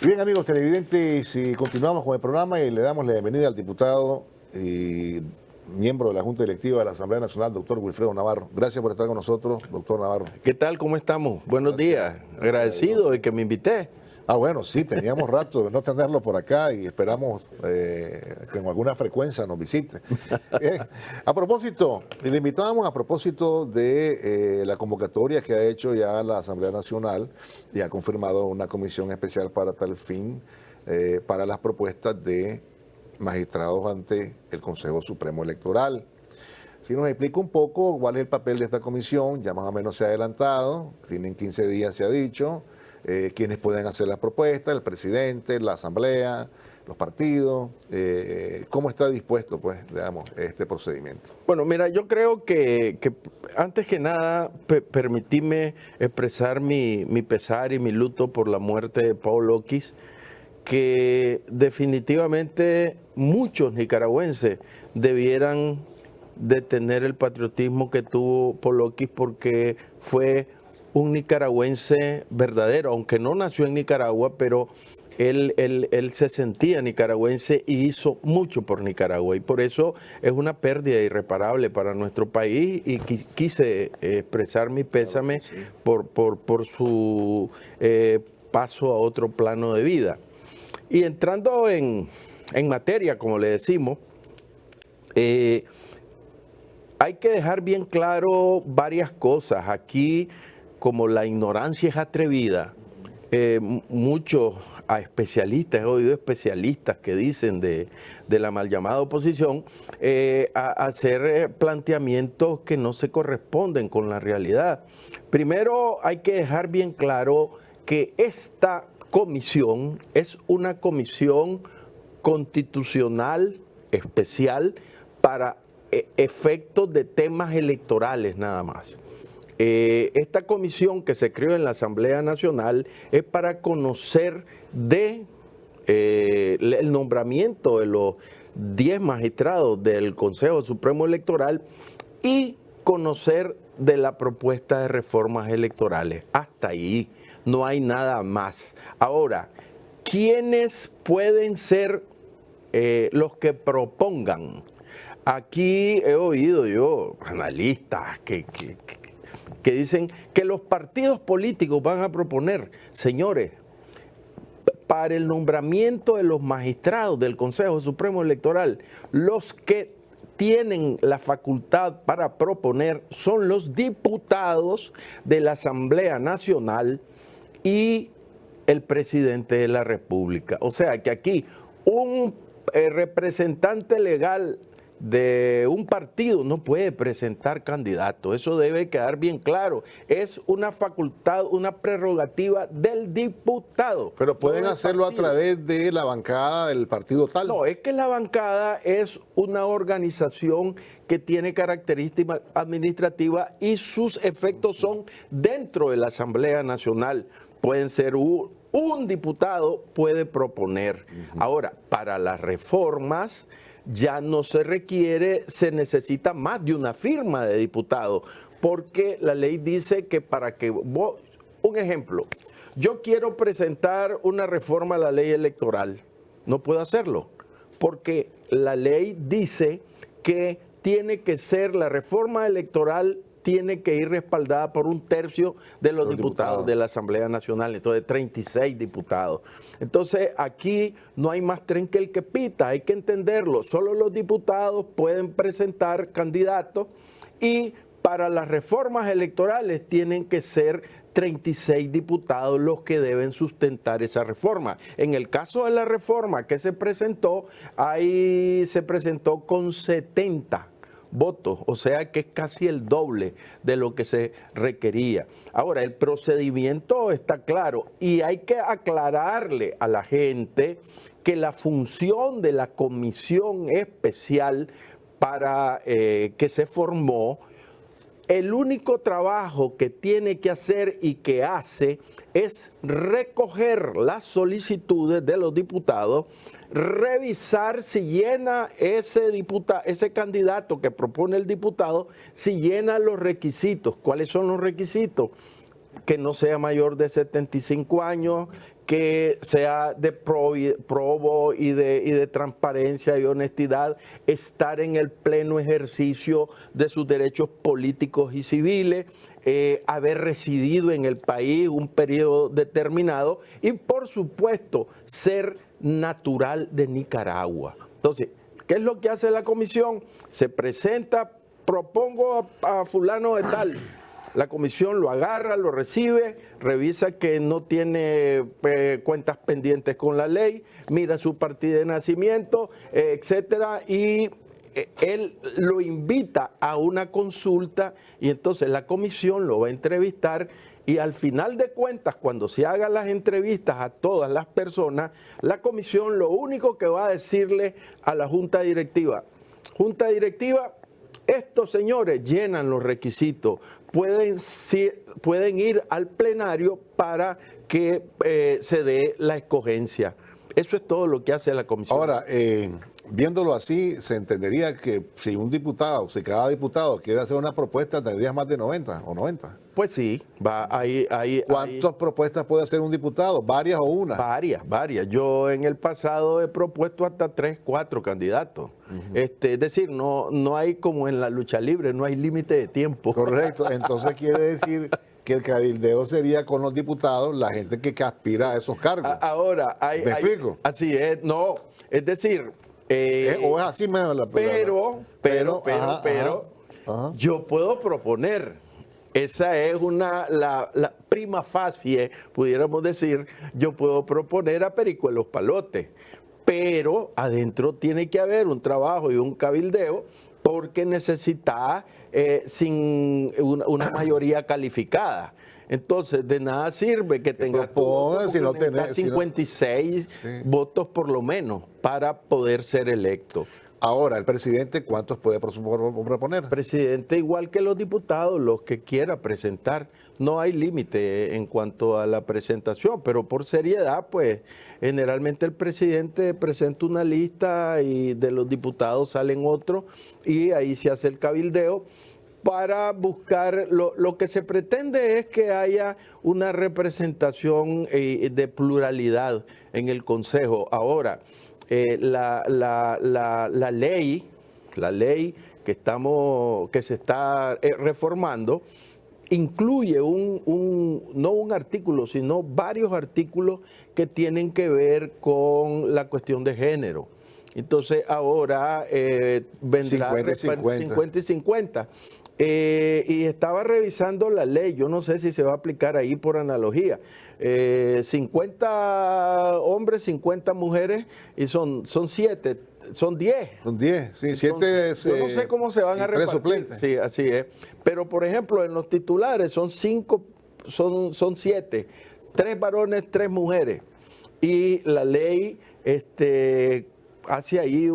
Bien, amigos televidentes, continuamos con el programa y le damos la bienvenida al diputado y miembro de la Junta Directiva de la Asamblea Nacional, doctor Wilfredo Navarro. Gracias por estar con nosotros, doctor Navarro. ¿Qué tal? ¿Cómo estamos? Buenos días. Gracias Agradecido de que me invité. Bueno, sí, teníamos rato de no tenerlo por acá y esperamos que con alguna frecuencia nos visite. A propósito, le invitábamos a propósito de la convocatoria que ha hecho ya la Asamblea Nacional y ha confirmado una comisión especial para tal fin, para las propuestas de magistrados ante el Consejo Supremo Electoral. Si nos explica un poco cuál es el papel de esta comisión, ya más o menos se ha adelantado, tienen 15 días, se ha dicho. Quienes pueden hacer las propuestas, el presidente, la asamblea, los partidos, ¿cómo está dispuesto, pues, digamos, este procedimiento? Bueno, mira, yo creo que antes que nada, permitíme expresar mi pesar y mi luto por la muerte de Paul Oquis, que definitivamente muchos nicaragüenses debieran de tener el patriotismo que tuvo Paul Oquis, porque fue un nicaragüense verdadero, aunque no nació en Nicaragua, pero él se sentía nicaragüense y hizo mucho por Nicaragua. Y por eso es una pérdida irreparable para nuestro país y quise expresar mi pésame por su paso a otro plano de vida. Y entrando en materia, como le decimos, hay que dejar bien claro varias cosas. Aquí, como la ignorancia es atrevida, muchos especialistas, he oído especialistas que dicen de la mal llamada oposición, hacer planteamientos que no se corresponden con la realidad. Primero hay que dejar bien claro que esta comisión es una comisión constitucional especial para efectos de temas electorales nada más. Esta comisión que se creó en la Asamblea Nacional es para conocer el nombramiento de los 10 magistrados del Consejo Supremo Electoral y conocer de la propuesta de reformas electorales. Hasta ahí, no hay nada más. Ahora, ¿quiénes pueden ser los que propongan? Aquí he oído yo analistas que dicen que los partidos políticos van a proponer. Señores, para el nombramiento de los magistrados del Consejo Supremo Electoral, los que tienen la facultad para proponer son los diputados de la Asamblea Nacional y el presidente de la República. O sea que aquí un representante legal de un partido no puede presentar candidato. Eso debe quedar bien claro. Es una facultad, una prerrogativa del diputado. Pero pueden hacerlo a través de la bancada del partido tal. No, es que la bancada es una organización que tiene características administrativas y sus efectos son dentro de la Asamblea Nacional. Pueden ser un diputado puede proponer. Ahora, para las reformas ya no se requiere, se necesita más de una firma de diputado, porque la ley dice que para que vos, un ejemplo, yo quiero presentar una reforma a la ley electoral, no puedo hacerlo, porque la ley dice que tiene que ser la reforma electoral, tiene que ir respaldada por 1/3 de los diputados de la Asamblea Nacional, entonces 36 diputados. Entonces aquí no hay más tren que el que pita, hay que entenderlo. Solo los diputados pueden presentar candidatos y para las reformas electorales tienen que ser 36 diputados los que deben sustentar esa reforma. En el caso de la reforma que se presentó, ahí se presentó con 70 votos, o sea que es casi el doble de lo que se requería. Ahora, el procedimiento está claro y hay que aclararle a la gente que la función de la comisión especial para que se formó, el único trabajo que tiene que hacer y que hace es recoger las solicitudes de los diputados, revisar si llena ese candidato que propone el diputado, si llena los requisitos. ¿Cuáles son los requisitos? Que no sea mayor de 75 años, que sea de probo y de transparencia y honestidad, estar en el pleno ejercicio de sus derechos políticos y civiles, haber residido en el país un periodo determinado y, por supuesto, ser natural de Nicaragua. Entonces, ¿qué es lo que hace la comisión? Se presenta, propongo a fulano de tal. La comisión lo agarra, lo recibe, revisa que no tiene cuentas pendientes con la ley, mira su partida de nacimiento, etcétera, y él lo invita a una consulta y entonces la comisión lo va a entrevistar y al final de cuentas, cuando se hagan las entrevistas a todas las personas, la comisión lo único que va a decirle a la junta directiva, estos señores llenan los requisitos, pueden ir al plenario para que se dé la escogencia. Eso es todo lo que hace la comisión. Ahora, viéndolo así, se entendería que si un diputado, si cada diputado quiere hacer una propuesta, tendría más de 90 o 90. Pues sí, va ahí. ¿Cuántas propuestas puede hacer un diputado? ¿Varias o una? Varias. Yo en el pasado he propuesto hasta 3, 4 candidatos. Es decir, no hay como en la lucha libre, no hay límite de tiempo. Correcto, entonces quiere decir que el cabildeo sería con los diputados, la gente que aspira a esos cargos. Ahora, ¿Me explico? Así es, no, es decir... o es así mejor la Pero, yo puedo proponer, esa es la prima facie, pudiéramos decir, yo puedo proponer a Perico en los Palotes, pero adentro tiene que haber un trabajo y un cabildeo porque necesita sin una mayoría calificada. Entonces, de nada sirve que tengas 56 votos por lo menos para poder ser electo. Ahora, el presidente, ¿cuántos puede proponer? El presidente, igual que los diputados, los que quiera presentar. No hay límite en cuanto a la presentación, pero por seriedad, pues, generalmente el presidente presenta una lista y de los diputados salen otros y ahí se hace el cabildeo para buscar, lo que se pretende es que haya una representación de pluralidad en el Consejo. Ahora, la ley que se está reformando incluye no un artículo, sino varios artículos que tienen que ver con la cuestión de género. Entonces ahora vendrá 50 y 50. Y estaba revisando la ley, yo no sé si se va a aplicar ahí por analogía. 50 hombres, 50 mujeres y son 7, son 10. Son 10, sí, 7. Yo no sé cómo se van a repartir. Suplentes. Sí, así es. Pero por ejemplo, en los titulares son 5, son 7, 3 varones, 3 mujeres. Y la ley hace ahí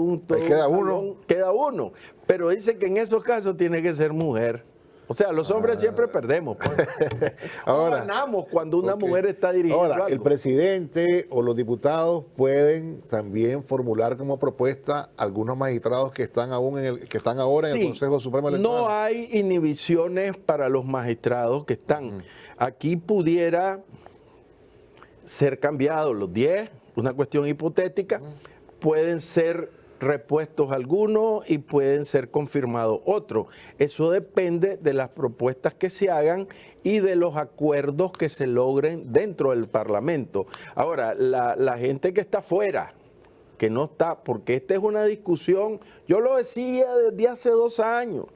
queda uno. Pero dice que en esos casos tiene que ser mujer. O sea, los hombres siempre perdemos. Pues. Ahora, ganamos cuando una mujer está dirigiendo algo. El presidente o los diputados pueden también formular como propuesta algunos magistrados que están aún en el Consejo Supremo Electoral. No hay inhibiciones para los magistrados que están. Aquí pudiera ser cambiados los 10, una cuestión hipotética, pueden ser repuestos algunos y pueden ser confirmados otros. Eso depende de las propuestas que se hagan y de los acuerdos que se logren dentro del Parlamento. Ahora, la gente que está afuera, que no está, porque esta es una discusión, yo lo decía desde hace 2 años.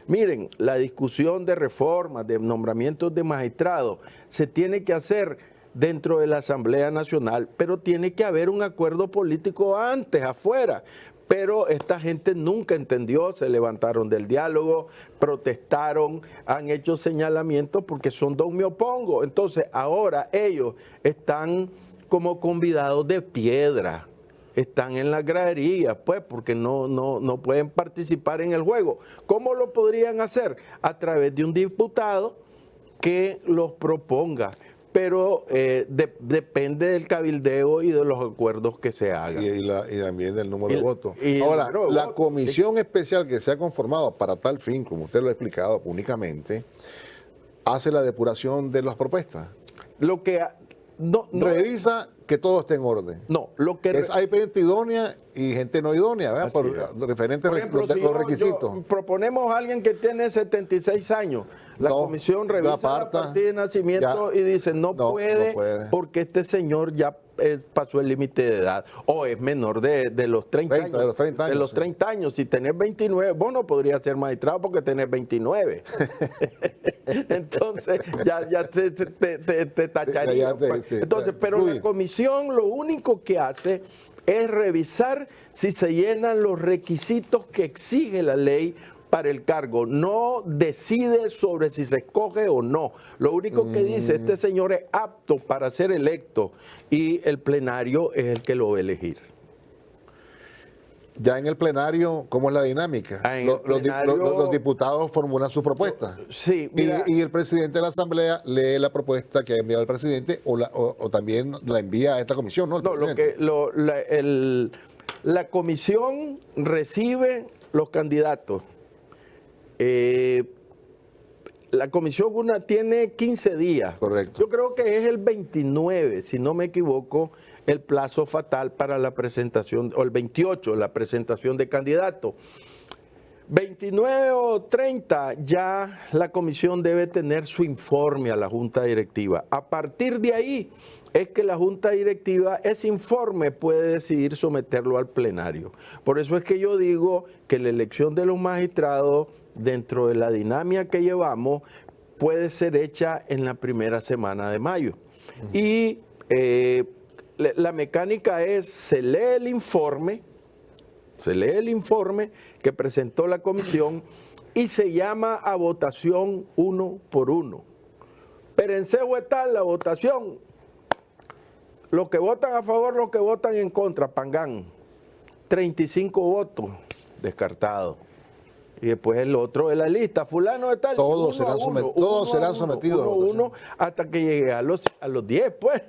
Miren, la discusión de reformas, de nombramientos de magistrados, se tiene que hacer dentro de la Asamblea Nacional, pero tiene que haber un acuerdo político antes, afuera. Pero esta gente nunca entendió, se levantaron del diálogo, protestaron, han hecho señalamientos porque son don me opongo. Entonces ahora ellos están como convidados de piedra, están en la gradería, pues, porque no pueden participar en el juego. ¿Cómo lo podrían hacer? A través de un diputado que los proponga. Pero depende del cabildeo y de los acuerdos que se hagan. Y también del número de votos. Ahora, la comisión especial que se ha conformado para tal fin, como usted lo ha explicado públicamente, hace la depuración de las propuestas. revisa que todo esté en orden. No, lo que Hay gente idónea y gente no idónea, ¿verdad? Por referentes Por ejemplo, si los requisitos. Proponemos a alguien que tiene 76 años. La comisión revisa la partida de nacimiento y dice no puede porque este señor ya pasó el límite de edad o es menor de los 30 años. De los 30 años. De los 30 años. Si tenés 29, vos no podrías ser magistrado porque tenés 29. Entonces ya te tacharía. Entonces, pero la comisión lo único que hace es revisar si se llenan los requisitos que exige la ley para el cargo. No decide sobre si se escoge o no. Lo único que dice, este señor es apto para ser electo y el plenario es el que lo va a elegir. Ya en el plenario, ¿cómo es la dinámica? Los diputados formulan su propuesta. Sí, mira, y el presidente de la Asamblea lee la propuesta que ha enviado el presidente o también la envía a esta comisión, ¿no? La comisión recibe los candidatos. La comisión tiene 15 días. Correcto. Yo creo que es el 29, si no me equivoco, el plazo fatal para la presentación, o el 28, la presentación de candidatos. 29 o 30 ya la comisión debe tener su informe a la Junta Directiva. A partir de ahí es que la Junta Directiva ese informe puede decidir someterlo al plenario. Por eso es que yo digo que la elección de los magistrados dentro de la dinámica que llevamos puede ser hecha en la primera semana de mayo. Y la mecánica es, se lee el informe que presentó la comisión y se llama a votación uno por uno. Pero en Cebu está la votación. Los que votan a favor, los que votan en contra, Pangán. 35 votos, descartados. Y después el otro de la lista, fulano de tal. Todos serán sometidos. Uno hasta que llegue a los 10, pues,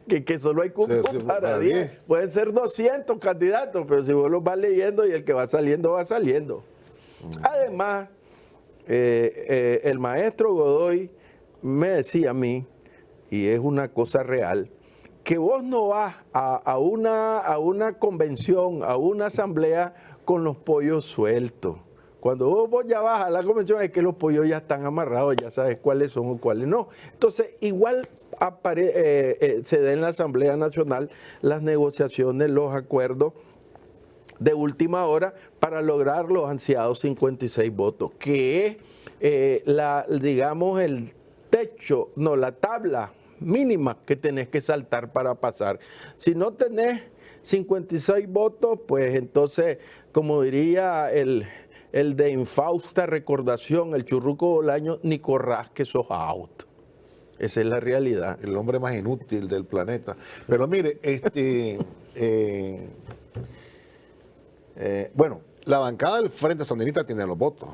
que solo hay cupo para 10. Pueden ser 200 candidatos, pero si vos los vas leyendo y el que va saliendo, va saliendo. Además, el maestro Godoy me decía a mí, y es una cosa real, que vos no vas a una convención, a una asamblea con los pollos sueltos. Cuando vos ya vas a la convención es que los pollos ya están amarrados, ya sabes cuáles son o cuáles no. Entonces, igual se da en la Asamblea Nacional las negociaciones, los acuerdos de última hora para lograr los ansiados 56 votos, que es digamos el techo, no, la tabla mínima que tenés que saltar para pasar. Si no tenés 56 votos, pues entonces, como diría el de infausta recordación, el churruco Bolaño, ni corrás que sos out. Esa es la realidad. El hombre más inútil del planeta. Pero mire, bueno, la bancada del Frente Sandinista tiene los votos.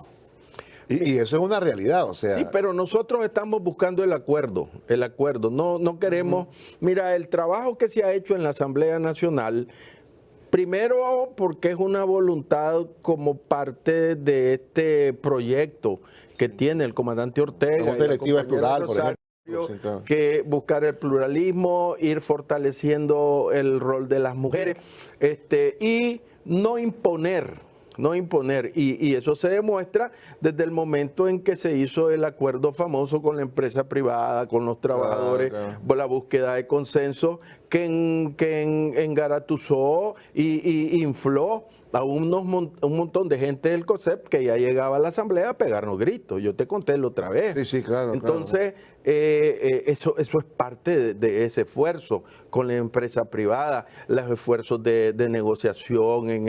Y eso es una realidad, o sea. Sí, pero nosotros estamos buscando el acuerdo. No queremos. Mira, el trabajo que se ha hecho en la Asamblea Nacional, primero porque es una voluntad como parte de este proyecto que tiene el comandante Ortega. La Junta Directiva es plural, por ejemplo. Sí, claro. Que buscar el pluralismo, ir fortaleciendo el rol de las mujeres y no imponer. Y eso se demuestra desde el momento en que se hizo el acuerdo famoso con la empresa privada, con los trabajadores, por la búsqueda de consenso que engaratuzó y infló a un montón de gente del COSEP que ya llegaba a la asamblea a pegarnos gritos. Yo te conté la otra vez. Sí, claro. Entonces, eso es parte de ese esfuerzo con la empresa privada, los esfuerzos de negociación en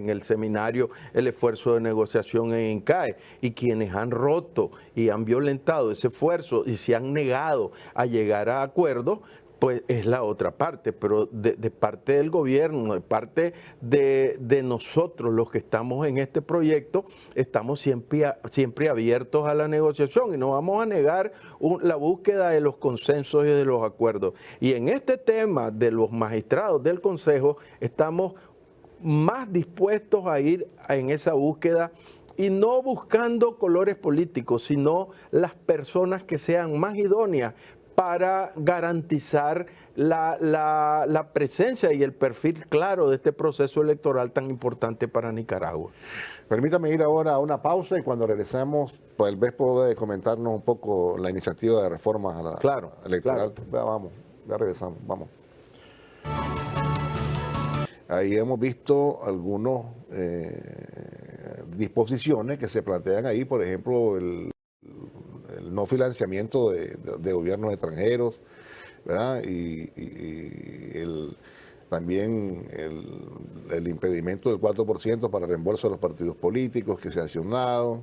el seminario, el esfuerzo de negociación en INCAE, y quienes han roto y han violentado ese esfuerzo y se han negado a llegar a acuerdos, pues es la otra parte, pero de parte del gobierno, de parte de nosotros, los que estamos en este proyecto, estamos siempre abiertos a la negociación y no vamos a negar la búsqueda de los consensos y de los acuerdos. Y en este tema de los magistrados del Consejo, estamos más dispuestos a ir en esa búsqueda y no buscando colores políticos, sino las personas que sean más idóneas para garantizar la presencia y el perfil claro de este proceso electoral tan importante para Nicaragua. Permítame ir ahora a una pausa y cuando regresemos, pues el vez puede comentarnos un poco la iniciativa de reformas a la electoral. Claro. Vamos, ya regresamos, vamos. Ahí hemos visto algunas disposiciones que se plantean ahí, por ejemplo, el no financiamiento de gobiernos extranjeros, ¿verdad? También el impedimento del 4% para reembolso de los partidos políticos que se ha accionado,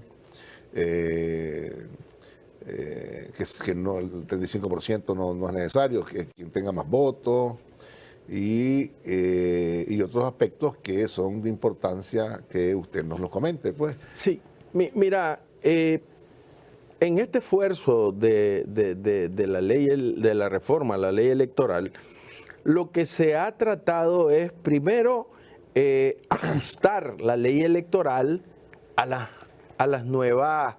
que no, el 35% no es necesario, que quien tenga más votos, y otros aspectos que son de importancia que usted nos los comente, pues. Sí, mira, en este esfuerzo de la ley, de la reforma a la ley electoral, lo que se ha tratado es primero ajustar la ley electoral a las nuevas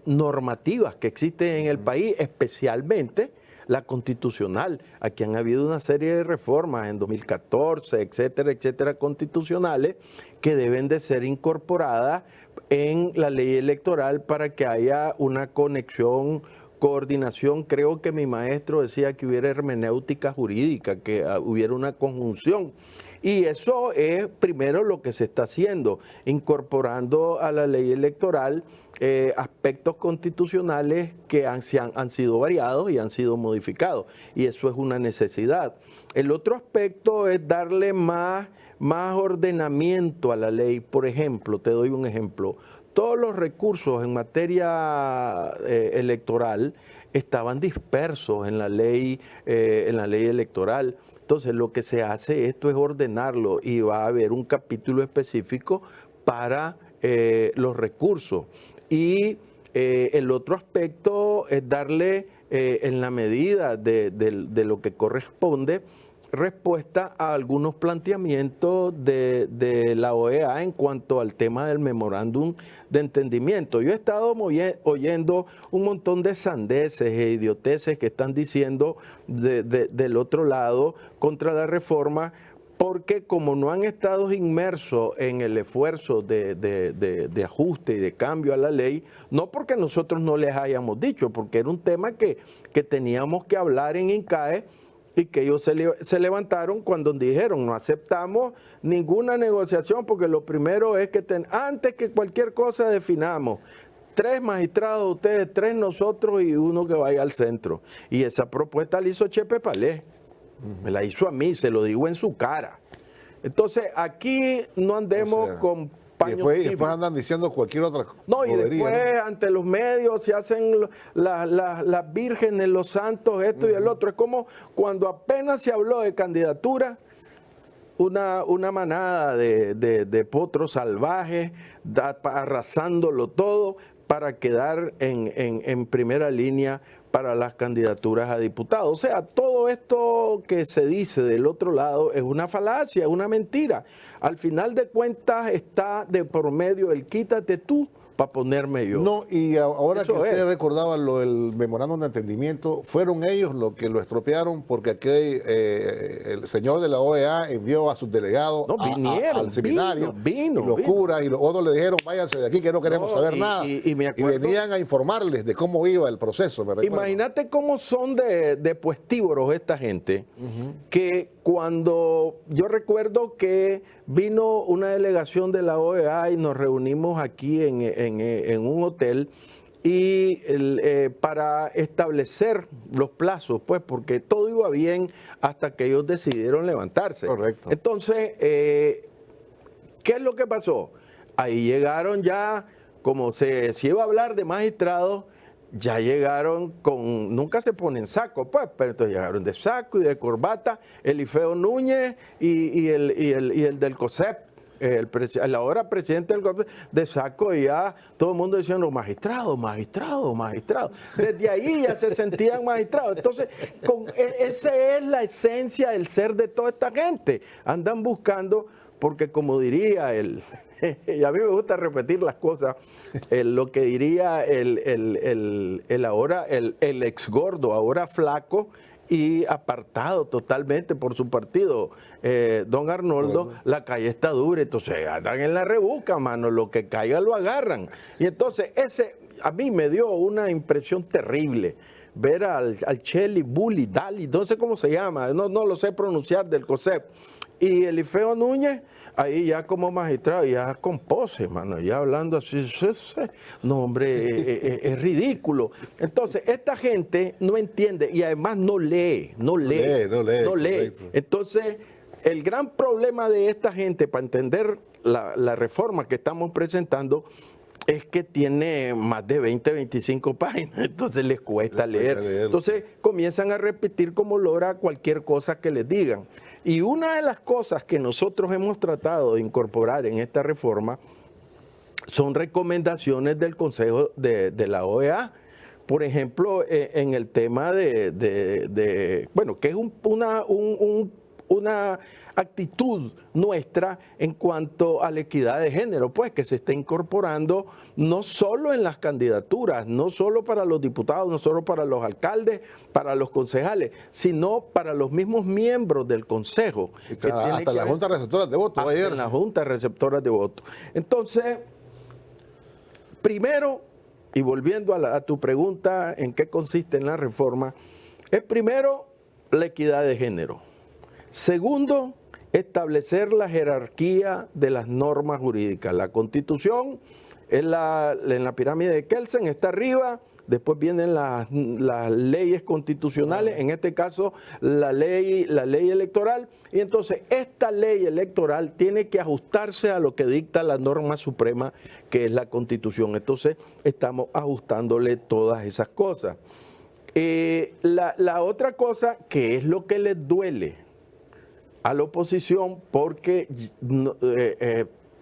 normativas que existen en el país, especialmente la constitucional. Aquí han habido una serie de reformas en 2014, etcétera, etcétera, constitucionales que deben de ser incorporadas en la ley electoral para que haya una conexión, coordinación. Creo que mi maestro decía que hubiera hermenéutica jurídica, que hubiera una conjunción. Y eso es primero lo que se está haciendo, incorporando a la ley electoral aspectos constitucionales que han sido variados y han sido modificados. Y eso es una necesidad. El otro aspecto es darle más ordenamiento a la ley. Por ejemplo, te doy un ejemplo. Todos los recursos en materia electoral estaban dispersos en la ley electoral. Entonces, lo que se hace esto es ordenarlo y va a haber un capítulo específico para los recursos. Y el otro aspecto es darle, en la medida de lo que corresponde, respuesta a algunos planteamientos de la OEA en cuanto al tema del memorándum de entendimiento. Yo he estado oyendo un montón de sandeces e idioteces que están diciendo del otro lado contra la reforma, porque como no han estado inmersos en el esfuerzo de ajuste y de cambio a la ley, no porque nosotros no les hayamos dicho, porque era un tema que teníamos que hablar en INCAE, y que ellos se levantaron cuando dijeron no aceptamos ninguna negociación porque lo primero es que antes que cualquier cosa definamos 3 magistrados ustedes, 3 nosotros y 1 que vaya al centro. Y esa propuesta la hizo Chepe Palé, me la hizo a mí, se lo digo en su cara. Entonces aquí no andemos con y después andan diciendo cualquier otra cosa. No, y después ante los medios se hacen las vírgenes, los santos, esto y el otro. Es como cuando apenas se habló de candidatura, una manada de potros salvajes arrasándolo todo para quedar en primera línea para las candidaturas a diputados. O sea, todo esto que se dice del otro lado es una falacia, es una mentira. Al final de cuentas está de por medio el quítate tú para ponerme yo. No, y ahora eso que usted recordaba lo del memorándum de entendimiento, fueron ellos los que lo estropearon porque el señor de la OEA envió a sus delegados al seminario, curas y los otros le dijeron váyanse de aquí que no queremos saber nada. Y venían a informarles de cómo iba el proceso. Imagínate cómo son de puestívoros esta gente, que cuando yo recuerdo que vino una delegación de la OEA y nos reunimos aquí en un hotel y para establecer los plazos, pues porque todo iba bien hasta que ellos decidieron levantarse. Correcto. Entonces, ¿qué es lo que pasó? Ahí llegaron ya, como se iba a hablar de magistrados, ya llegaron nunca se ponen saco, pues, pero entonces llegaron de saco y de corbata, Elifeo Núñez y el del COSEP, el ahora presidente del COSEP, de saco, y ya todo el mundo diciendo magistrado. Desde ahí ya se sentían magistrados. Entonces, esa es la esencia del ser de toda esta gente. Andan buscando porque como diría y a mí me gusta repetir las cosas, lo que diría el ex gordo, ahora flaco y apartado totalmente por su partido, don Arnoldo, la calle está dura, entonces andan en la rebuca, mano, lo que caiga lo agarran. Y entonces a mí me dio una impresión terrible ver al Cheli, Bully, Dali, no sé cómo se llama, no lo sé pronunciar, del COSEP, y Elifeo Núñez, ahí ya como magistrado, ya con pose, mano, ya hablando así, no hombre, es ridículo. Entonces, esta gente no entiende y además no lee. Entonces, el gran problema de esta gente para entender la reforma que estamos presentando es que tiene más de 20, 25 páginas, entonces les cuesta leer. Entonces comienzan a repetir como lora cualquier cosa que les digan. Y una de las cosas que nosotros hemos tratado de incorporar en esta reforma son recomendaciones del Consejo de la OEA. Por ejemplo, en el tema bueno, que es una actitud nuestra en cuanto a la equidad de género, pues que se está incorporando no solo en las candidaturas, no solo para los diputados, no solo para los alcaldes, para los concejales, sino para los mismos miembros del consejo. Hasta las juntas receptoras de votos. Hasta en las juntas receptoras de votos. Entonces, primero, y volviendo a tu pregunta, ¿en qué consiste en la reforma? Es primero la equidad de género. Segundo, establecer la jerarquía de las normas jurídicas. La Constitución en la pirámide de Kelsen está arriba, después vienen las leyes constitucionales, en este caso la ley electoral, y entonces esta ley electoral tiene que ajustarse a lo que dicta la norma suprema, que es la Constitución. Entonces estamos ajustándole todas esas cosas. La otra cosa, que es lo que les duele a la oposición, porque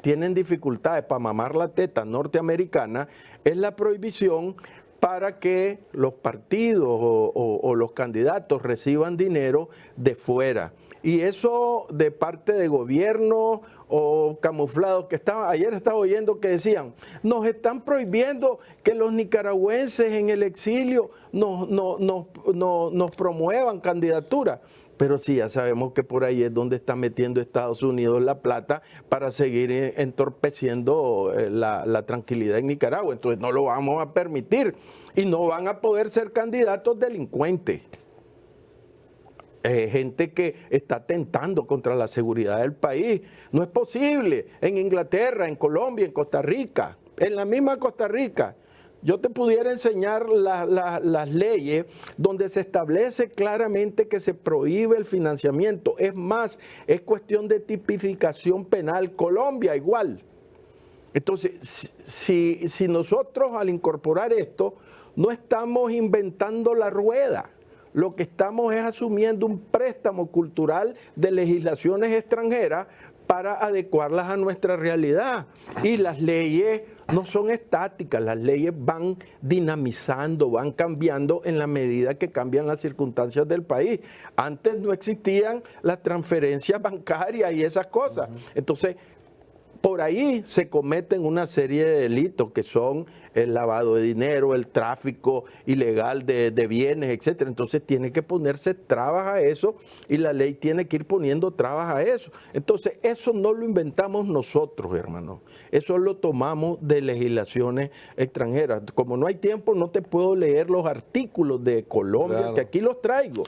tienen dificultades para mamar la teta norteamericana, es la prohibición para que los partidos o los candidatos reciban dinero de fuera. Y eso de parte de gobierno o camuflados, que ayer estaba oyendo que decían, nos están prohibiendo que los nicaragüenses en el exilio nos promuevan candidaturas. Pero sí, ya sabemos que por ahí es donde está metiendo Estados Unidos la plata para seguir entorpeciendo la tranquilidad en Nicaragua. Entonces no lo vamos a permitir y no van a poder ser candidatos delincuentes. Gente que está atentando contra la seguridad del país. No es posible. En Inglaterra, en Colombia, en Costa Rica, en la misma Costa Rica, yo te pudiera enseñar las leyes donde se establece claramente que se prohíbe el financiamiento. Es más, es cuestión de tipificación penal. Colombia igual. Entonces, si nosotros al incorporar esto, no estamos inventando la rueda. Lo que estamos es asumiendo un préstamo cultural de legislaciones extranjeras para adecuarlas a nuestra realidad. Y las leyes no son estáticas, las leyes van dinamizando, van cambiando en la medida que cambian las circunstancias del país. Antes no existían las transferencias bancarias y esas cosas. Entonces, por ahí se cometen una serie de delitos que son el lavado de dinero, el tráfico ilegal de bienes, etcétera. Entonces tiene que ponerse trabas a eso y la ley tiene que ir poniendo trabas a eso. Entonces eso no lo inventamos nosotros, hermano. Eso lo tomamos de legislaciones extranjeras. Como no hay tiempo, no te puedo leer los artículos de Colombia, claro, que aquí los traigo.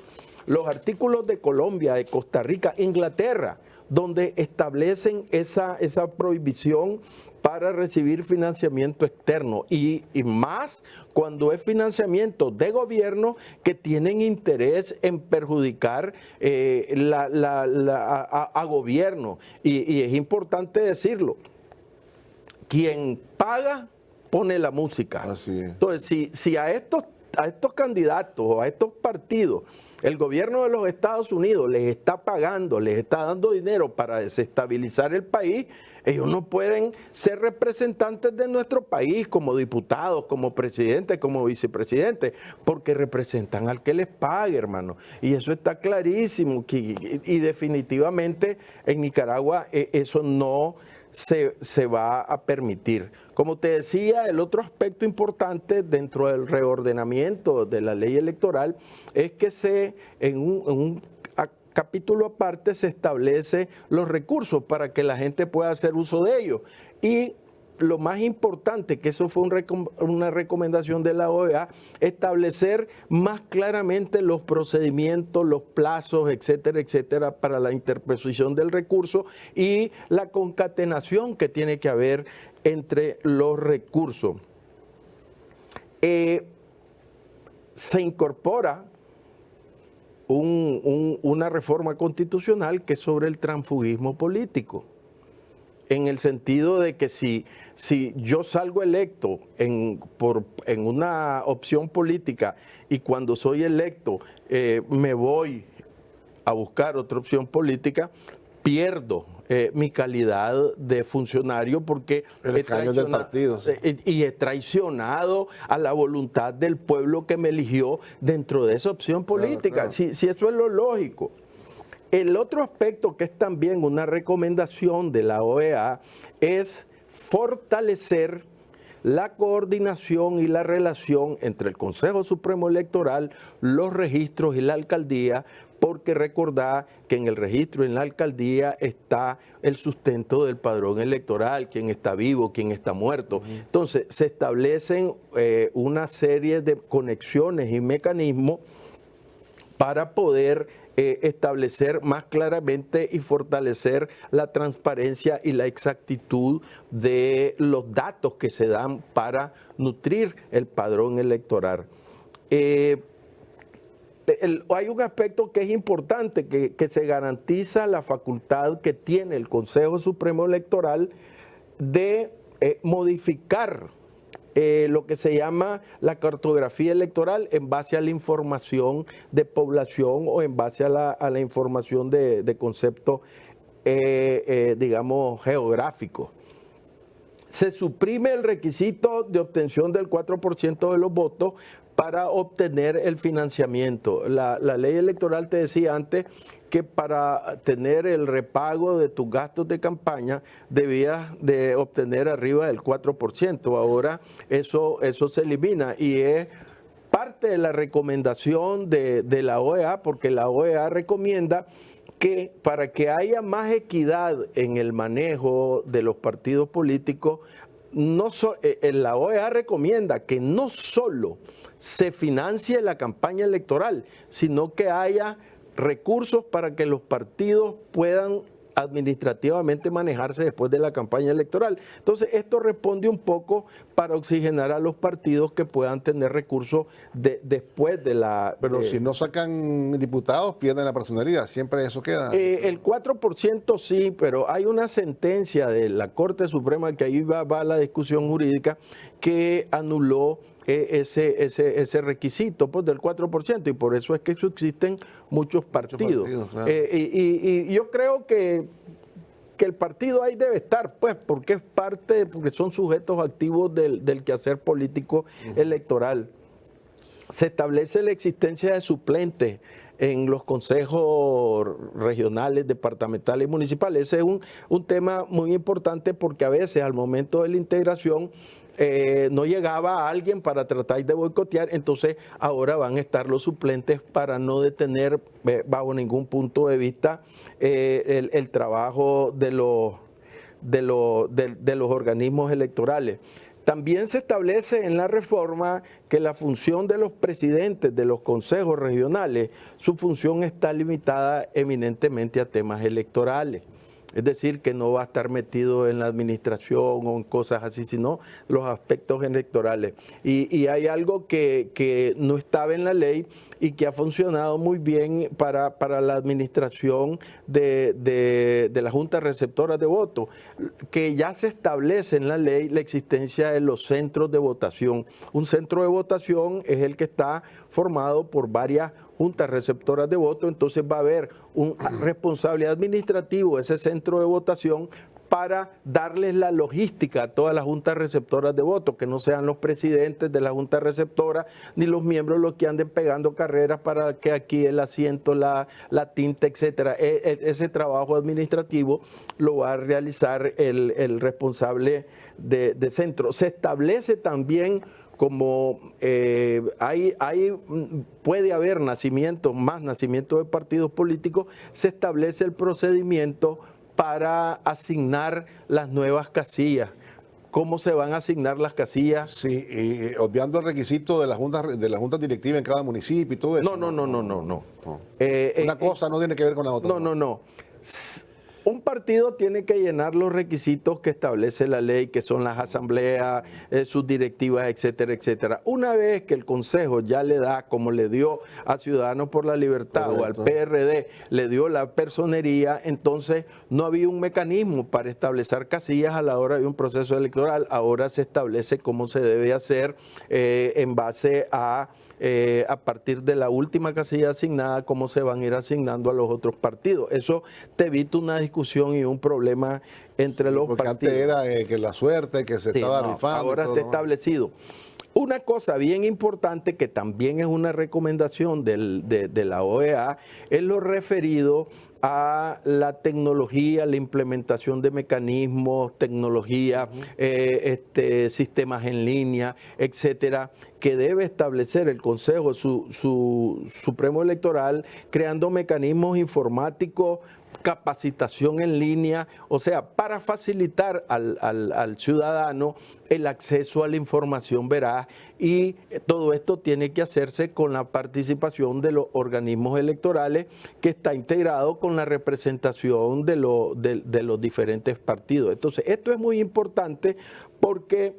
Los artículos de Colombia, de Costa Rica, Inglaterra, donde establecen esa prohibición para recibir financiamiento externo y más cuando es financiamiento de gobierno que tienen interés en perjudicar a gobierno. Y es importante decirlo, quien paga pone la música. Así es. Entonces, si a estos candidatos o a estos partidos el gobierno de los Estados Unidos les está pagando, les está dando dinero para desestabilizar el país, ellos no pueden ser representantes de nuestro país como diputados, como presidentes, como vicepresidentes, porque representan al que les pague, hermano. Y eso está clarísimo. Y definitivamente en Nicaragua eso no se va a permitir. Como te decía, el otro aspecto importante dentro del reordenamiento de la ley electoral es que en un capítulo aparte se establece los recursos para que la gente pueda hacer uso de ellos. Y lo más importante, que eso fue una recomendación de la OEA, establecer más claramente los procedimientos, los plazos, etcétera, etcétera, para la interposición del recurso y la concatenación que tiene que haber entre los recursos. Se incorpora una reforma constitucional que es sobre el transfugismo político, en el sentido de que si yo salgo electo en una opción política y cuando soy electo me voy a buscar otra opción política, pierdo mi calidad de funcionario porque el escaño del partido, sí. Y he traicionado a la voluntad del pueblo que me eligió dentro de esa opción política. Claro. Si eso es lo lógico. El otro aspecto que es también una recomendación de la OEA es fortalecer la coordinación y la relación entre el Consejo Supremo Electoral, los registros y la alcaldía, porque recordad que en el registro y en la alcaldía está el sustento del padrón electoral, quién está vivo, quién está muerto. Entonces, se establecen una serie de conexiones y mecanismos para poder establecer más claramente y fortalecer la transparencia y la exactitud de los datos que se dan para nutrir el padrón electoral. Hay un aspecto que es importante, que se garantiza la facultad que tiene el Consejo Supremo Electoral de modificar lo que se llama la cartografía electoral en base a la información de población o en base a la información de concepto, digamos, geográfico. Se suprime el requisito de obtención del 4% de los votos para obtener el financiamiento. La ley electoral te decía antes que para tener el repago de tus gastos de campaña debías de obtener arriba del 4%. Ahora eso se elimina y es parte de la recomendación de la OEA, porque la OEA recomienda que para que haya más equidad en el manejo de los partidos políticos, la OEA recomienda que no solo se financie la campaña electoral, sino que haya recursos para que los partidos puedan administrativamente manejarse después de la campaña electoral. Entonces, esto responde un poco para oxigenar a los partidos que puedan tener recursos después de la... Pero si no sacan diputados, pierden la personalidad, siempre eso queda. El 4% sí, pero hay una sentencia de la Corte Suprema, que ahí va la discusión jurídica, que anuló ese requisito pues, del 4%, y por eso es que existen muchos partidos. Claro. Y yo creo que el partido ahí debe estar, pues, porque es porque son sujetos activos del quehacer político electoral. Se establece la existencia de suplentes en los consejos regionales, departamentales y municipales. Ese es un tema muy importante, porque a veces al momento de la integración no llegaba alguien para tratar de boicotear, entonces ahora van a estar los suplentes para no detener bajo ningún punto de vista el trabajo de los organismos electorales. También se establece en la reforma que la función de los presidentes de los consejos regionales, su función está limitada eminentemente a temas electorales. Es decir, que no va a estar metido en la administración o en cosas así, sino los aspectos electorales. Y hay algo que no estaba en la ley y que ha funcionado muy bien para la administración de las juntas receptoras de votos, que ya se establece en la ley la existencia de los centros de votación. Un centro de votación es el que está formado por varias juntas receptoras de voto, entonces va a haber un responsable administrativo de ese centro de votación para darles la logística a todas las juntas receptoras de votos, que no sean los presidentes de la junta receptora ni los miembros los que anden pegando carreras para que aquí el asiento, la tinta, etcétera. Ese trabajo administrativo lo va a realizar el responsable de centro. Se establece también como puede haber más nacimientos de partidos políticos, se establece el procedimiento para asignar las nuevas casillas. ¿Cómo se van a asignar las casillas? Sí, obviando el requisito de la junta directiva en cada municipio y todo eso. No. Una cosa no tiene que ver con la otra. No. Un partido tiene que llenar los requisitos que establece la ley, que son las asambleas, sus directivas, etcétera, etcétera. Una vez que el Consejo ya le da, como le dio a Ciudadanos por la Libertad o al PRD, le dio la personería, entonces no había un mecanismo para establecer casillas a la hora de un proceso electoral. Ahora se establece cómo se debe hacer en base a partir de la última casilla asignada, cómo se van a ir asignando a los otros partidos. Eso te evita una discusión y un problema entre los partidos. Porque antes era que la suerte, que se estaba rifando. Ahora está establecido. Una cosa bien importante que también es una recomendación de la OEA es lo referido a la tecnología, la implementación de mecanismos, tecnología, sistemas en línea, etcétera, que debe establecer el Consejo Supremo Electoral, creando mecanismos informáticos, capacitación en línea, o sea, para facilitar al ciudadano el acceso a la información veraz, y todo esto tiene que hacerse con la participación de los organismos electorales, que está integrado con la representación de los diferentes partidos. Entonces, esto es muy importante porque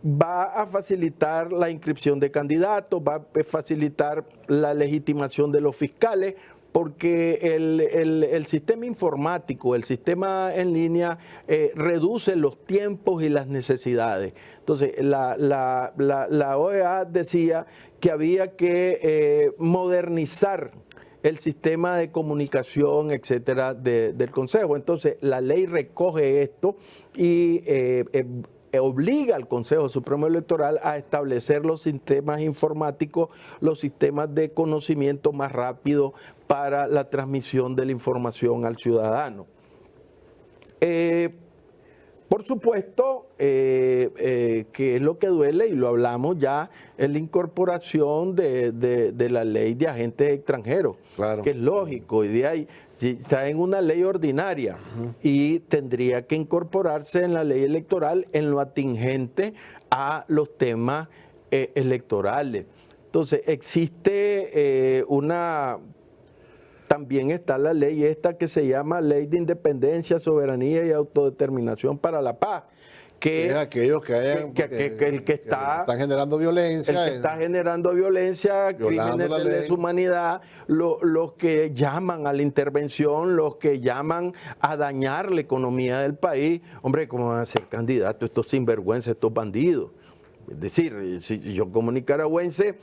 va a facilitar la inscripción de candidatos, va a facilitar la legitimación de los fiscales, porque el sistema informático, el sistema en línea, reduce los tiempos y las necesidades. Entonces, la OEA decía que había que modernizar el sistema de comunicación, etcétera, del Consejo. Entonces, la ley recoge esto y obliga al Consejo Supremo Electoral a establecer los sistemas informáticos, los sistemas de conocimiento más rápido para la transmisión de la información al ciudadano. Por supuesto, que es lo que duele, y lo hablamos ya, es la incorporación de la ley de agentes extranjeros, claro, que es lógico, y de ahí si está en una ley ordinaria y tendría que incorporarse en la ley electoral en lo atingente a los temas electorales. Entonces, existe también está la ley esta que se llama Ley de Independencia, Soberanía y Autodeterminación para la Paz, que es aquellos que están generando violencia, está generando violencia, crímenes de deshumanidad, los que llaman a la intervención, los que llaman a dañar la economía del país. Hombre, ¿cómo van a ser candidatos estos sinvergüenzas, estos bandidos? Es decir, si yo como nicaragüense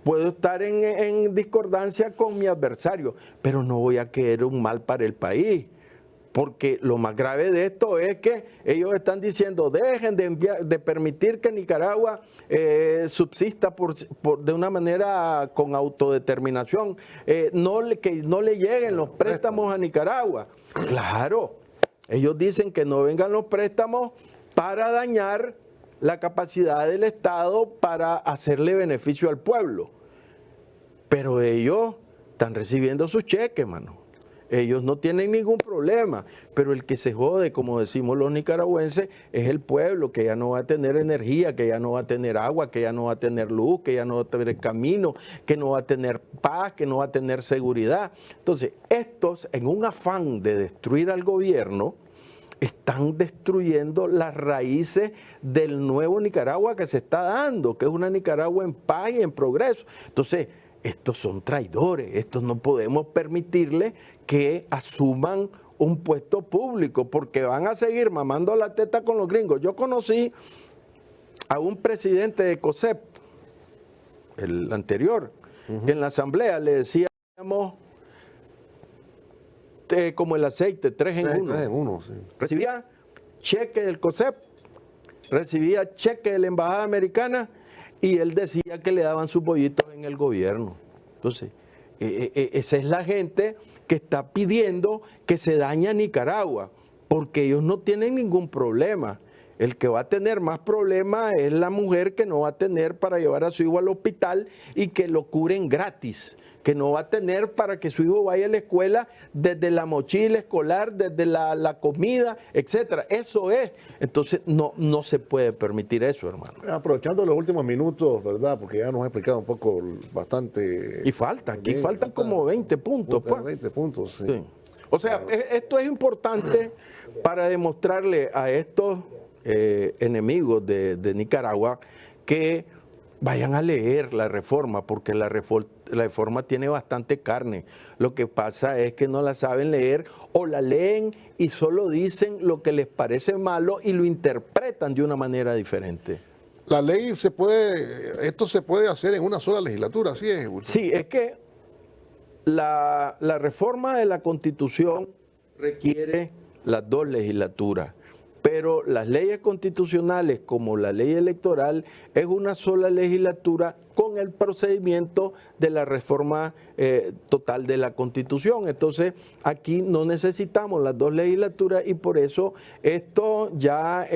puedo estar en discordancia con mi adversario, pero no voy a querer un mal para el país. Porque lo más grave de esto es que ellos están diciendo, dejen de permitir que Nicaragua subsista de una manera con autodeterminación, que no le lleguen los préstamos a Nicaragua. Claro, ellos dicen que no vengan los préstamos para dañar la capacidad del Estado para hacerle beneficio al pueblo. Pero ellos están recibiendo sus cheques, mano. Ellos no tienen ningún problema, pero el que se jode, como decimos los nicaragüenses, es el pueblo, que ya no va a tener energía, que ya no va a tener agua, que ya no va a tener luz, que ya no va a tener camino, que no va a tener paz, que no va a tener seguridad. Entonces, estos, en un afán de destruir al gobierno, están destruyendo las raíces del nuevo Nicaragua que se está dando, que es una Nicaragua en paz y en progreso. Entonces, estos son traidores, estos no podemos permitirles que asuman un puesto público, porque van a seguir mamando la teta con los gringos. Yo conocí a un presidente de COSEP, el anterior, que en la asamblea le decía como el aceite, 3 en 1. 3 en 1, sí. Recibía cheque del COSEP, recibía cheque de la Embajada Americana y él decía que le daban sus bollitos en el gobierno. Entonces, esa es la gente que está pidiendo que se dañe a Nicaragua, porque ellos no tienen ningún problema. El que va a tener más problemas es la mujer que no va a tener para llevar a su hijo al hospital y que lo curen gratis, que no va a tener para que su hijo vaya a la escuela desde la mochila escolar, desde la comida, etcétera. Eso es. Entonces no se puede permitir eso, hermano. Aprovechando los últimos minutos, ¿verdad? Porque ya nos ha explicado un poco bastante. Y aquí faltan como 20 puntos. 20 puntos, sí. Sí. O sea, esto es importante para demostrarle a estos enemigos de Nicaragua que vayan a leer la reforma, porque la reforma tiene bastante carne. Lo que pasa es que no la saben leer o la leen y solo dicen lo que les parece malo y lo interpretan de una manera diferente. La ley esto se puede hacer en una sola legislatura, ¿así es? Sí, es que la reforma de la Constitución requiere las 2 legislaturas. Pero las leyes constitucionales, como la ley electoral, es una sola legislatura con el procedimiento de la reforma total de la Constitución. Entonces, aquí no necesitamos las 2 legislaturas y por eso esto ya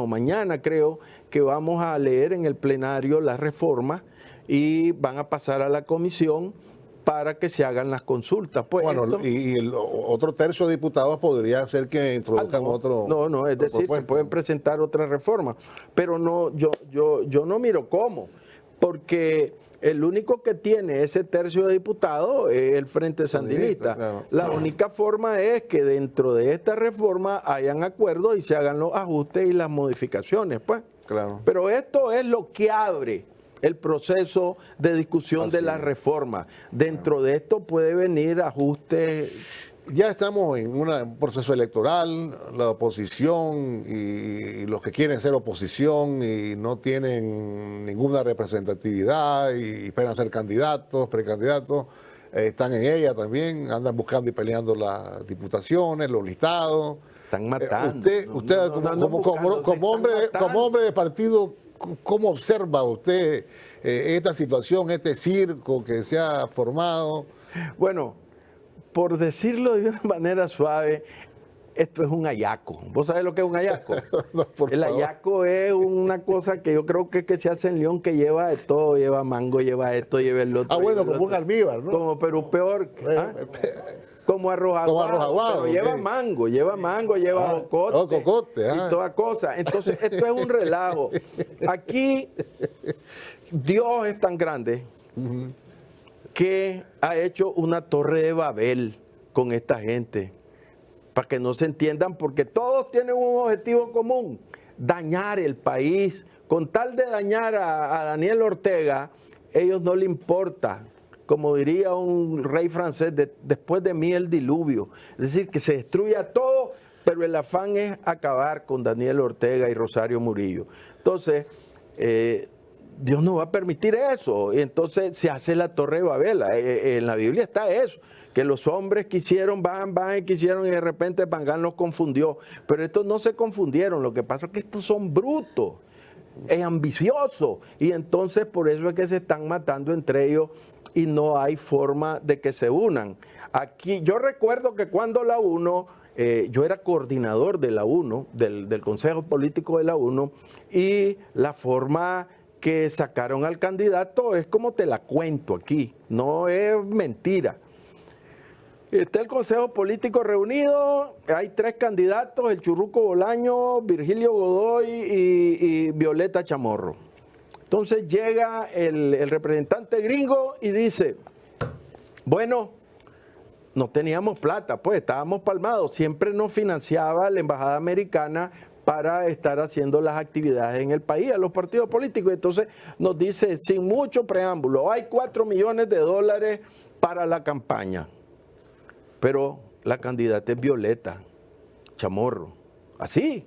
mañana creo que vamos a leer en el plenario las reformas y van a pasar a la comisión para que se hagan las consultas. Pues bueno, y el otro tercio de diputados podría ser que introduzcan otro. No, es decir, se pueden presentar otras reformas. Pero no, yo no miro cómo, porque el único que tiene ese tercio de diputados es el Frente Sandinista. Claro. La única forma es que dentro de esta reforma hayan acuerdos y se hagan los ajustes y las modificaciones, pues. Claro. Pero esto es lo que abre el proceso de discusión de la reforma. Dentro de esto puede venir ajustes. Ya estamos en un proceso electoral, la oposición y los que quieren ser oposición y no tienen ninguna representatividad y esperan ser candidatos, precandidatos, están en ella también, andan buscando y peleando las diputaciones, los listados. Están matando. Usted como hombre de partido, ¿cómo observa usted esta situación, este circo que se ha formado? Bueno, por decirlo de una manera suave, esto es un ayaco. ¿Vos sabés lo que es un ayaco? No, el ayaco es una cosa que yo creo que se hace en León, que lleva de todo, lleva mango, lleva esto, lleva el otro. Bueno, como un almíbar, ¿no? Como Perú peor. Como arroz aguado, pero lleva mango, lleva jocote y toda cosa. Entonces, esto es un relajo. Aquí, Dios es tan grande que ha hecho una torre de Babel con esta gente, para que no se entiendan, porque todos tienen un objetivo común: dañar el país. Con tal de dañar a Daniel Ortega, ellos no le importa. Como diría un rey francés, después de mí el diluvio. Es decir, que se destruya todo, pero el afán es acabar con Daniel Ortega y Rosario Murillo. Entonces, Dios no va a permitir eso. Y entonces se hace la Torre de Babel. En la Biblia está eso, que los hombres quisieron, van y quisieron, y de repente Pangán los confundió. Pero estos no se confundieron. Lo que pasa es que estos son brutos, ambiciosos. Y entonces por eso es que se están matando entre ellos y no hay forma de que se unan. Aquí yo recuerdo que cuando la UNO, yo era coordinador de la UNO, del Consejo Político de la UNO, y la forma que sacaron al candidato es como te la cuento aquí, no es mentira. Está el Consejo Político reunido, hay 3 candidatos: el Churruco Bolaño, Virgilio Godoy y Violeta Chamorro. Entonces llega el representante gringo y dice: bueno, no teníamos plata, pues estábamos palmados, siempre nos financiaba la Embajada Americana para estar haciendo las actividades en el país, a los partidos políticos. Entonces nos dice, sin mucho preámbulo, hay $4 millones para la campaña, pero la candidata es Violeta Chamorro, así.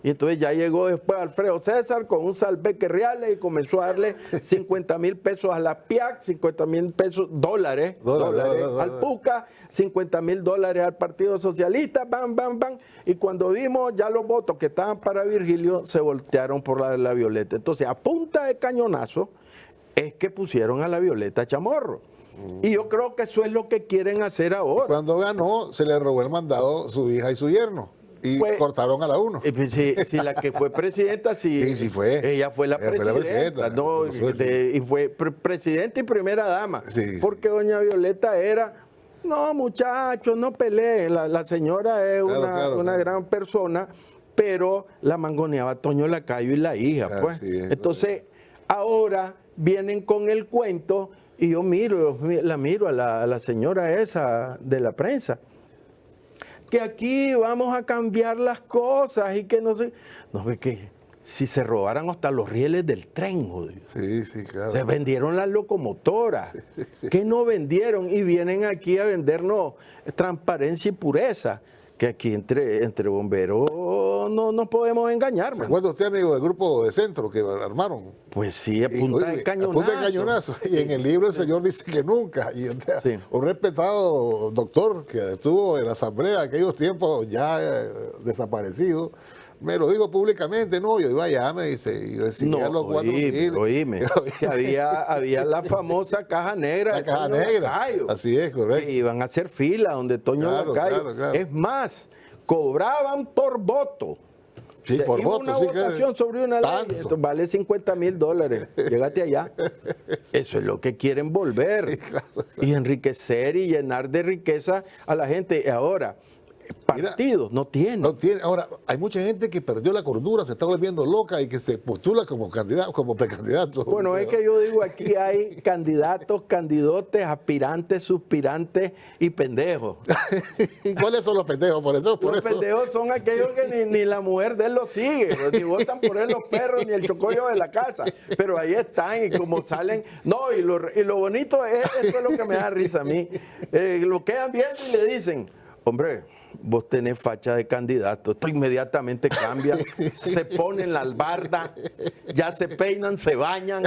Y entonces ya llegó después Alfredo César con un salveque reales y comenzó a darle 50,000 pesos a la PIAC, 50,000 pesos, dólares al PUCA, 50,000 dólares al Partido Socialista, bam, bam, bam. Y cuando vimos ya los votos que estaban para Virgilio, se voltearon por la Violeta. Entonces, a punta de cañonazo, es que pusieron a la Violeta Chamorro. Y yo creo que eso es lo que quieren hacer ahora. Cuando ganó, se le robó el mandado su hija y su yerno. Y pues, cortaron a la uno. Si la que fue presidenta, sí fue. Ella fue la presidenta. No, y fue presidenta y primera dama. Sí, porque doña Violeta era, no muchachos, no peleen. La señora es una gran persona, pero la mangoneaba Toño Lacayo y la hija. Pues. Entonces, ahora vienen con el cuento y yo la miro a la señora esa de la prensa. Que aquí vamos a cambiar las cosas y que no sé. No, es que si se robaran hasta los rieles del tren, joder. Sí, claro. Se vendieron las locomotoras. ¿Qué no vendieron? Y vienen aquí a vendernos transparencia y pureza. Que aquí entre bomberos no nos podemos engañar. ¿Se acuerda usted, amigo, del grupo de centro que armaron? Pues sí, a punta de cañonazo. A punta de cañonazo. Y en el libro el señor dice que nunca. Y un respetado doctor que estuvo en la asamblea en aquellos tiempos ya desaparecido, me lo digo públicamente, no, yo iba allá, me dice, y recibía los 4,000. Oíme, que había la famosa caja negra. La caja negra, Lacayo, así es, correcto. Que iban a hacer fila donde Toño Lacayo. Claro. Es más, cobraban por voto. Sí, por voto. Una votación sobre una ley, esto vale 50,000 dólares. Llégate allá. Eso es lo que quieren volver. Sí, claro. Y enriquecer y llenar de riqueza a la gente. Ahora, partidos no tienen. Ahora, hay mucha gente que perdió la cordura, se está volviendo loca y que se postula como candidato, como precandidato. Bueno, es que yo digo, aquí hay candidatos, candidotes, aspirantes, suspirantes y pendejos. ¿Y cuáles son los pendejos? Los pendejos son aquellos que ni la mujer de él los sigue, ni votan por él los perros, ni el chocollo de la casa. Pero ahí están y como salen. No, y lo bonito es, esto es lo que me da risa a mí. Lo quedan viendo y le dicen, hombre, vos tenés facha de candidato. Esto inmediatamente cambia, se ponen la albarda, ya se peinan, se bañan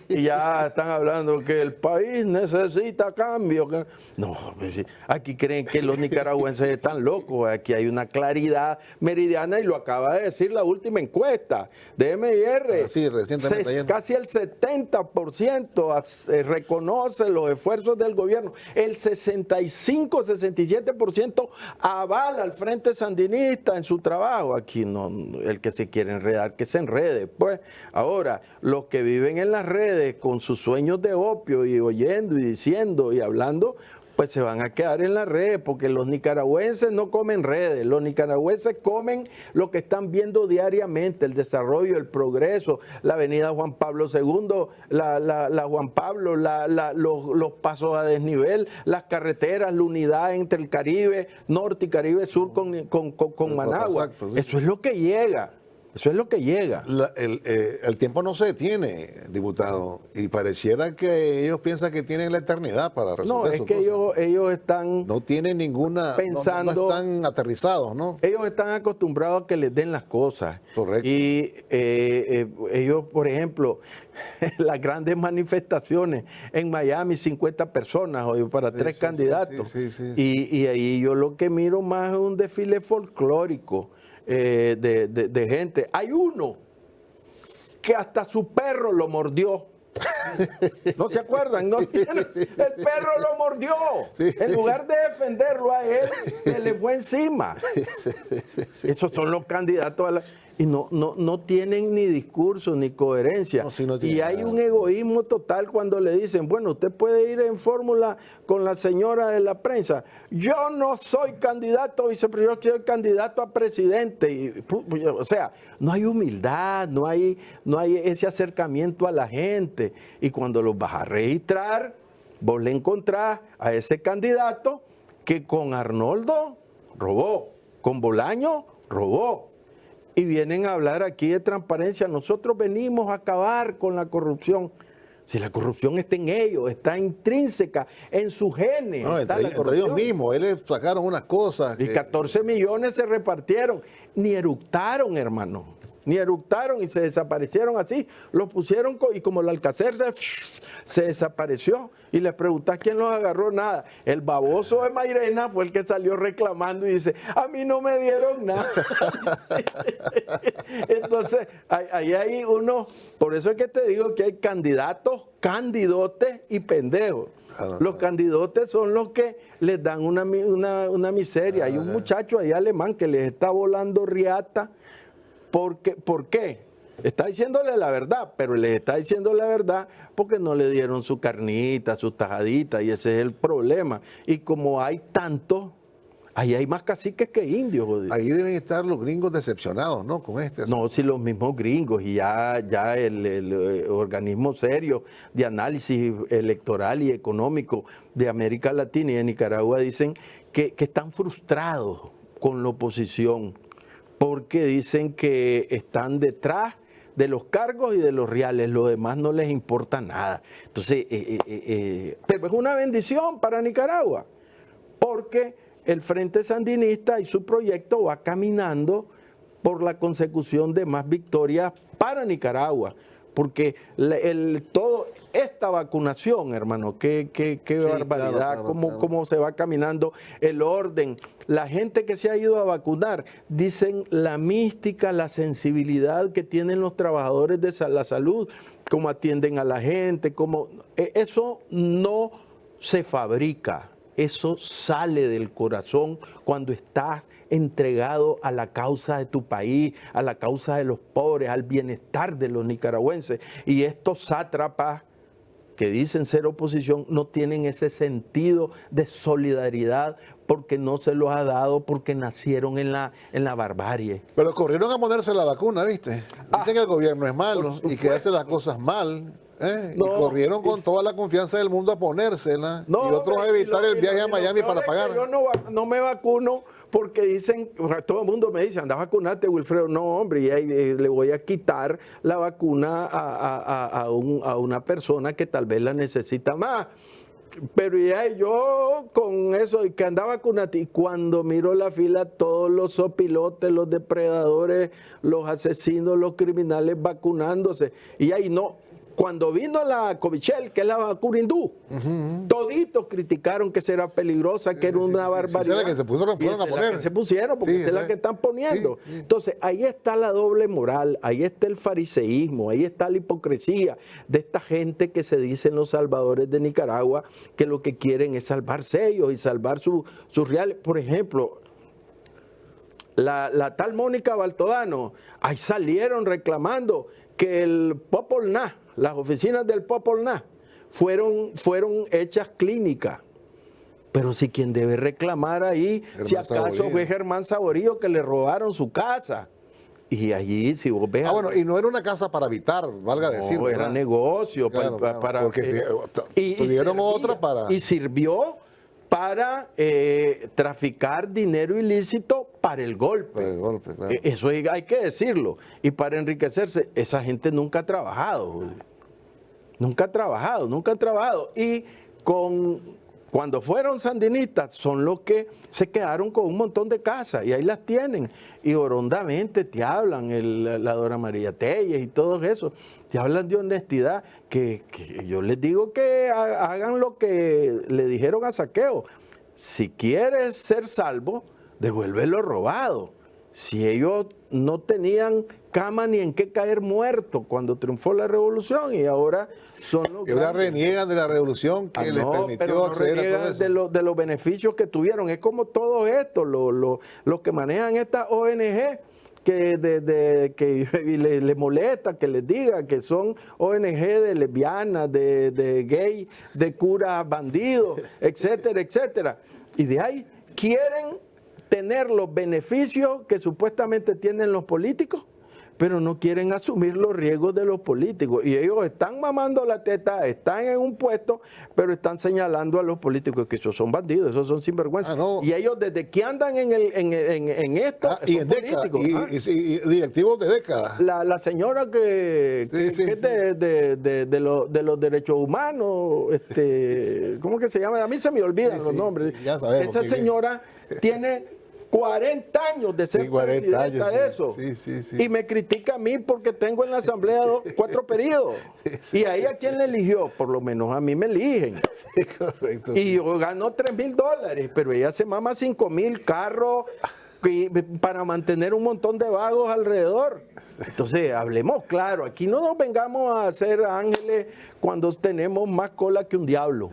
y ya están hablando que el país necesita cambio. No, pues sí, aquí creen que los nicaragüenses están locos. Aquí hay una claridad meridiana y lo acaba de decir la última encuesta de MIR. Sí, recientemente. Casi el 70% reconoce los esfuerzos del gobierno. El 65-67% avala al Frente Sandinista en su trabajo. Aquí no, el que se quiere enredar, que se enrede. Pues ahora, los que viven en las redes con sus sueños de opio y oyendo y diciendo y hablando, pues se van a quedar en las redes, porque los nicaragüenses no comen redes, los nicaragüenses comen lo que están viendo diariamente, el desarrollo, el progreso, la avenida Juan Pablo II, la Juan Pablo, los pasos a desnivel, las carreteras, la unidad entre el Caribe Norte y Caribe Sur con Managua. Exacto, sí. Eso es lo que llega. Eso es lo que llega. El tiempo no se detiene, diputado, y pareciera que ellos piensan que tienen la eternidad para resolver eso. No, es que ellos están... No tienen ninguna... Pensando... No están aterrizados, ¿no? Ellos están acostumbrados a que les den las cosas. Correcto. Y ellos, por ejemplo, las grandes manifestaciones en Miami, 50 personas hoy para 3 candidatos. Sí. Y ahí yo lo que miro más es un desfile folclórico. De gente. Hay uno que hasta su perro lo mordió. ¿No se acuerdan? ¿No? El perro lo mordió. En lugar de defenderlo a él, se le fue encima. Esos son los candidatos a la... Y no tienen ni discurso ni coherencia. Y hay un egoísmo total cuando le dicen, bueno, usted puede ir en fórmula con la señora de la prensa. Yo no soy candidato a vicepresidente, yo soy candidato a presidente. O sea, no hay humildad, no hay ese acercamiento a la gente. Y cuando los vas a registrar, vos le encontrás a ese candidato que con Arnoldo robó, con Bolaño robó. Y vienen a hablar aquí de transparencia. Nosotros venimos a acabar con la corrupción. Si la corrupción está en ellos, está intrínseca en sus genes. No, entre ellos mismos, ellos sacaron unas cosas. Y 14 millones se repartieron. Ni eructaron, hermano. Ni eructaron y se desaparecieron así. Los pusieron y como el Alcacer se desapareció. Y les preguntás quién los agarró, nada. El baboso de Mairena fue el que salió reclamando y dice, a mí no me dieron nada. Entonces, ahí hay uno, por eso es que te digo que hay candidatos, candidotes y pendejos. Los candidotes son los que les dan una miseria. Hay un muchacho ahí alemán que les está volando riata. ¿Por qué? Está diciéndole la verdad, pero les está diciendo la verdad porque no le dieron su carnita, sus tajaditas, y ese es el problema. Y como hay tantos, ahí hay más caciques que indios. Joder. Ahí deben estar los gringos decepcionados, ¿no? Con este asunto. No, si los mismos gringos y ya el organismo serio de análisis electoral y económico de América Latina y de Nicaragua dicen que están frustrados con la oposición porque dicen que están detrás de los cargos y de los reales, lo demás no les importa nada. Entonces, pero es una bendición para Nicaragua, porque el Frente Sandinista y su proyecto va caminando por la consecución de más victorias para Nicaragua, porque toda esta vacunación, hermano, qué barbaridad, claro. Cómo se va caminando el orden. La gente que se ha ido a vacunar, dicen la mística, la sensibilidad que tienen los trabajadores de la salud, cómo atienden a la gente, eso no se fabrica, eso sale del corazón cuando estás entregado a la causa de tu país, a la causa de los pobres, al bienestar de los nicaragüenses. Y estos sátrapas que dicen ser oposición no tienen ese sentido de solidaridad porque no se los ha dado, porque nacieron en la barbarie. Pero corrieron a ponerse la vacuna, ¿viste? Dicen que el gobierno es malo y que hace las cosas mal. No, y corrieron con toda la confianza del mundo a ponérsela. Y otros a evitar el viaje a Miami para pagar. Yo no me vacuno porque dicen, todo el mundo me dice, anda a vacunarte, Wilfredo. No, hombre, y le voy a quitar la vacuna a una persona que tal vez la necesita más. Pero ya yo con eso, y que andaba vacunado, y cuando miro la fila, todos los sopilotes, los depredadores, los asesinos, los criminales vacunándose. Y ahí no. Cuando vino la Covichel, que es la vacuna hindú, toditos criticaron que era peligrosa, que era una barbaridad. Esa es la que se pusieron a poner. Que se pusieron, porque esa es la que están poniendo. Entonces, ahí está la doble moral, ahí está el fariseísmo, ahí está la hipocresía de esta gente que se dicen los salvadores de Nicaragua, que lo que quieren es salvarse ellos y salvar sus reales. Por ejemplo, la tal Mónica Baltodano, ahí salieron reclamando que el Popol Vuh, las oficinas del Popol Vuh fueron hechas clínicas. Pero si quien debe reclamar ahí, si acaso fue Germán Saborío, que le robaron su casa. Y allí, si vos ves... bueno, y no era una casa para habitar, valga decir. No, era negocio. Claro, para porque tuvieron otra para... Y sirvió para traficar dinero ilícito para el golpe. Para el golpe, claro. Eso hay que decirlo. Y para enriquecerse, esa gente nunca ha trabajado. Nunca ha trabajado. Y cuando fueron sandinistas, son los que se quedaron con un montón de casas y ahí las tienen. Y orondamente te hablan, la Dora María Telles y todo eso, te hablan de honestidad, que yo les digo que hagan lo que le dijeron a Saqueo. Si quieres ser salvo, devuelve lo robado. Si ellos no tenían cama ni en qué caer muertos cuando triunfó la revolución y ahora son los que ahora reniegan de la revolución que les permitió acceder a todo eso. De los beneficios que tuvieron. Es como todo esto, los que manejan estas ONG que les molesta que les diga que son ONG de lesbianas, de gay, de curas bandidos, etcétera, etcétera. Y de ahí quieren tener los beneficios que supuestamente tienen los políticos, pero no quieren asumir los riesgos de los políticos. Y ellos están mamando la teta, están en un puesto, pero están señalando a los políticos que esos son bandidos, esos son sinvergüenzas. No. Y ellos desde que andan en esto, y son en DECA, políticos. y directivos de DECA. La señora que es de los derechos humanos, ¿cómo que se llama? A mí se me olvidan los nombres. Ya sabemos Esa señora tiene 40 años de ser 40 presidenta años, de eso. sí. Y me critica a mí porque tengo en la asamblea 4 periodos. Y ahí a quién le eligió, por lo menos a mí me eligen. Sí, correcto. Y yo gano $3,000, pero ella se mama 5,000 carros para mantener un montón de vagos alrededor. Entonces, hablemos claro, aquí no nos vengamos a hacer ángeles cuando tenemos más cola que un diablo.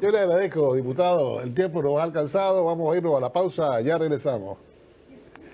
Yo le agradezco, diputado. El tiempo nos ha alcanzado. Vamos a irnos a la pausa. Ya regresamos.